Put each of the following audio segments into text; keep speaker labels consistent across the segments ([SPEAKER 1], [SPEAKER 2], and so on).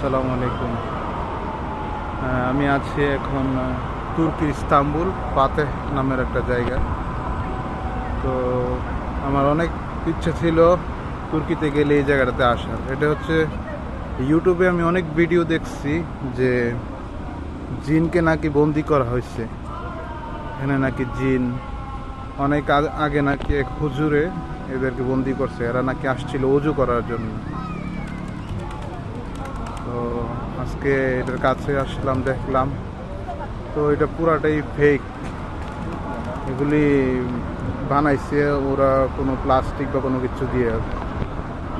[SPEAKER 1] আসসালামু আলাইকুম। আমি আছি এখন তুর্কি ইস্তাম্বুল ফাতেহ নামের একটা জায়গা। তো আমার অনেক ইচ্ছা ছিল তুর্কিতে গেলে এই জায়গাটাতে আসার। এটা হচ্ছে ইউটিউবে আমি অনেক ভিডিও দেখছি যে জিনকে নাকি বন্দি করা হয়েছে এখানে, নাকি জিন অনেক আগে নাকি এক হুজুরে এদেরকে বন্দি করছে। এরা নাকি আসছিল ওযু করার জন্য। তো আজকে এটার কাছে আসলাম, দেখলাম তো এটা পুরাটাই ফেক। এগুলি বানাইছে ওরা কোনো প্লাস্টিক বা কোনো কিছু দিয়ে,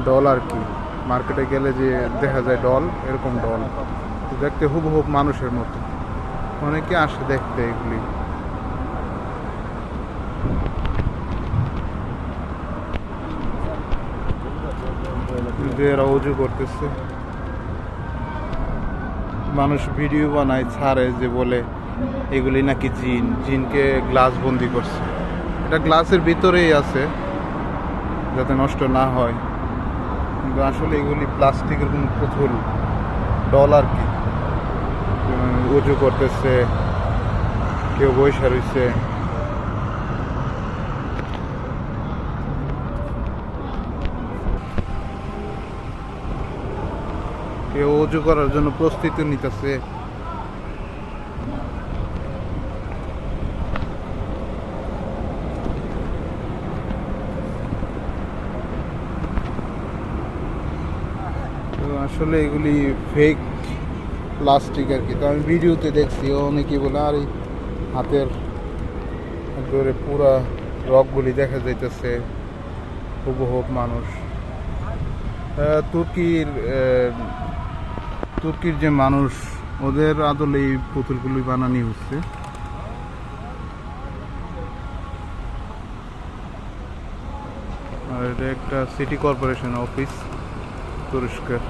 [SPEAKER 1] ডল আর কি। মার্কেটে গেলে যে দেখা যায় ডল, এরকম ডল দেখতে হুবহু মানুষের মতো। অনেকে আসে দেখতে এগুলি। এরা উজু করতেছে, মানুষ ভিডিও বানায় ছাড়ে যে বলে এগুলি নাকি জিনকে গ্লাস বন্দি করছে। এটা গ্লাসের ভিতরেই আছে যাতে নষ্ট না হয়, কিন্তু আসলে এগুলি প্লাস্টিকের কোনো পুতুল, ডল আর কি। উজু করতেছে, কেউ বৈশা রয়েছে। কেউ উজু করার জন্য প্রস্তুতি নিতেছে। তো আসলে এগুলি ফেক প্লাস্টিক আর কি। তো আমি ভিডিওতে দেখছি অনেকেই বলে আর এই হাতের ধরে পুরা রগগুলি দেখা যাইতেছে হুবহু মানুষ। তুর্কির যে মানুষ, ওদের আদলে এই পুতুলগুলি বানানি হচ্ছে। আর এটা একটা সিটি কর্পোরেশন অফিস তুরস্কের।